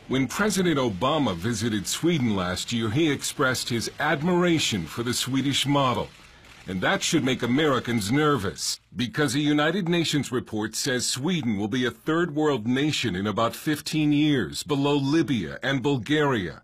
When President Obama visited Sweden last year, he expressed his admiration for the Swedish model. And that should make Americans nervous, because a United Nations report says Sweden will be a third world nation in about 15 years, below Libya and Bulgaria.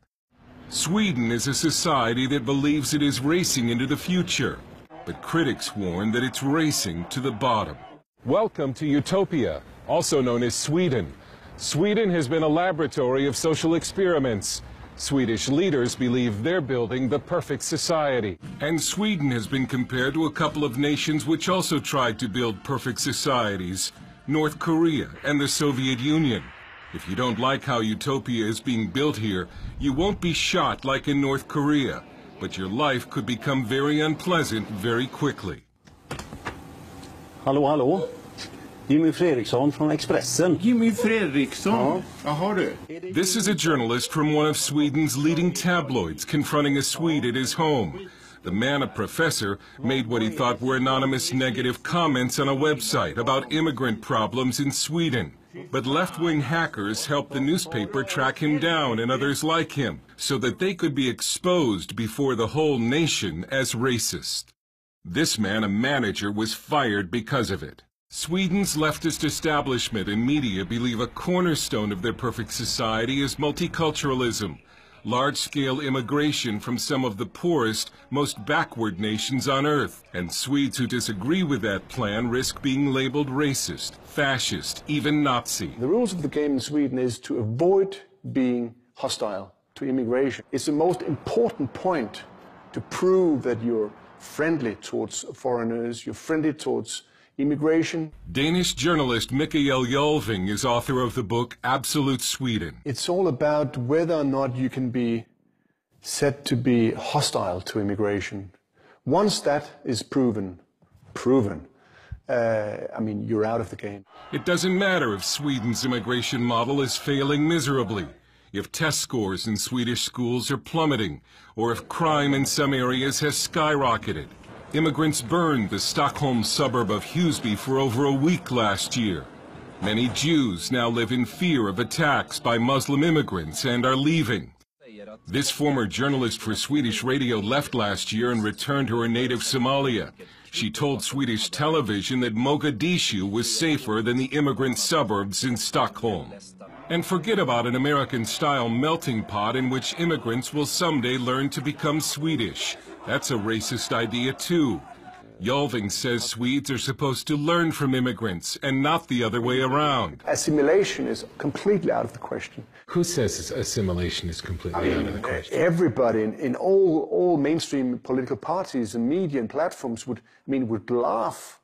Sweden is a society that believes it is racing into the future, but critics warn that it's racing to the bottom. Welcome to Utopia, also known as Sweden. Sweden has been a laboratory of social experiments. Swedish leaders believe they're building the perfect society. And Sweden has been compared to a couple of nations which also tried to build perfect societies, North Korea and the Soviet Union. If you don't like how Utopia is being built here, you won't be shot like in North Korea, but your life could become very unpleasant very quickly. Hallå, hallå. Jimmy Fredriksson from Expressen. Jimmy Fredriksson? Jaha du. This is a journalist from one of Sweden's leading tabloids confronting a Swede at his home. The man, a professor, made what he thought were anonymous negative comments on a website about immigrant problems in Sweden. But left-wing hackers helped the newspaper track him down and others like him, so that they could be exposed before the whole nation as racist. This man, a manager, was fired because of it. Sweden's leftist establishment and media believe a cornerstone of their perfect society is multiculturalism, large-scale immigration from some of the poorest, most backward nations on earth. And Swedes who disagree with that plan risk being labeled racist, fascist, even Nazi. The rules of the game in Sweden is to avoid being hostile to immigration. It's the most important point to prove that you're friendly towards foreigners, you're friendly towards immigration. Danish journalist Mikael Jalving is author of the book Absolute Sweden. It's all about whether or not you can be said to be hostile to immigration. Once that is proven, I mean, you're out of the game. It doesn't matter if Sweden's immigration model is failing miserably, if test scores in Swedish schools are plummeting, or if crime in some areas has skyrocketed. Immigrants burned the Stockholm suburb of Husby for over a week last year. Many Jews now live in fear of attacks by Muslim immigrants and are leaving. This former journalist for Swedish radio left last year and returned to her native Somalia. She told Swedish television that Mogadishu was safer than the immigrant suburbs in Stockholm. And forget about an American-style melting pot in which immigrants will someday learn to become Swedish. That's a racist idea, too. Jalving says Swedes are supposed to learn from immigrants and not the other way around. Assimilation is completely out of the question. Who says assimilation is completely out of the question? Everybody in all mainstream political parties and media and platforms would laugh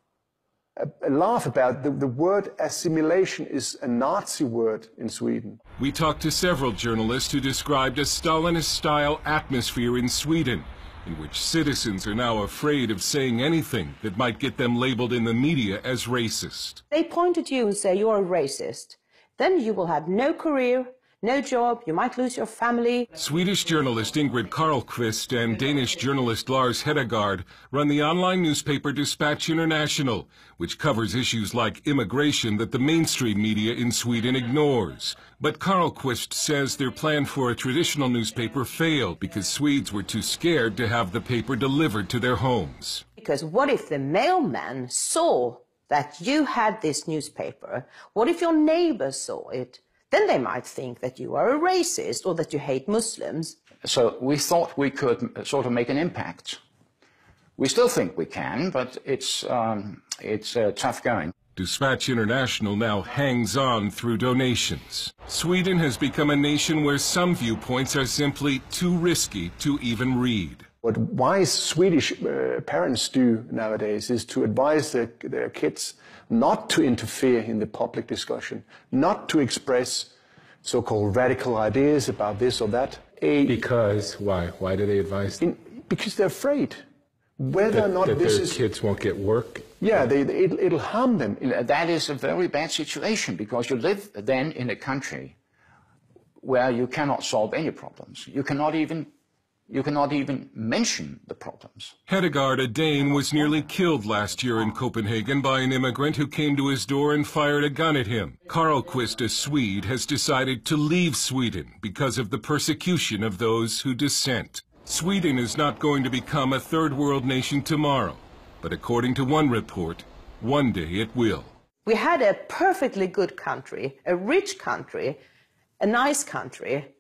about the word assimilation is a Nazi word in Sweden. We talked to several journalists who described a Stalinist-style atmosphere in Sweden, in which citizens are now afraid of saying anything that might get them labeled in the media as racist. They point at you and say you're a racist. Then you will have no career, no job, you might lose your family. Swedish journalist Ingrid Carlqvist and Danish journalist Lars Hedegaard run the online newspaper Dispatch International, which covers issues like immigration that the mainstream media in Sweden ignores. But Carlqvist says their plan for a traditional newspaper failed because Swedes were too scared to have the paper delivered to their homes. Because what if the mailman saw that you had this newspaper? What if your neighbor saw it? Then they might think that you are a racist or that you hate Muslims. So we thought we could sort of make an impact. We still think we can, but it's tough going. Dispatch International now hangs on through donations. Sweden has become a nation where some viewpoints are simply too risky to even read. What wise Swedish parents do nowadays is to advise their kids not to interfere in the public discussion, not to express so-called radical ideas about this or that. Because why? Why do they advise? Because they're afraid whether or not this their kids won't get work. Yeah, it'll harm them. That is a very bad situation because you live then in a country where you cannot solve any problems. You cannot even you cannot even mention the problems. Hedegaard, a Dane, was nearly killed last year in Copenhagen by an immigrant who came to his door and fired a gun at him. Karlqvist, a Swede, has decided to leave Sweden because of the persecution of those who dissent. Sweden is not going to become a third world nation tomorrow, but according to one report, one day it will. We had a perfectly good country, a rich country, a nice country,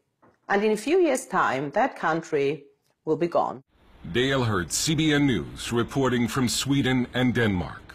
and in a few years' time, that country will be gone. Dale Hurd, CBN News, reporting from Sweden and Denmark.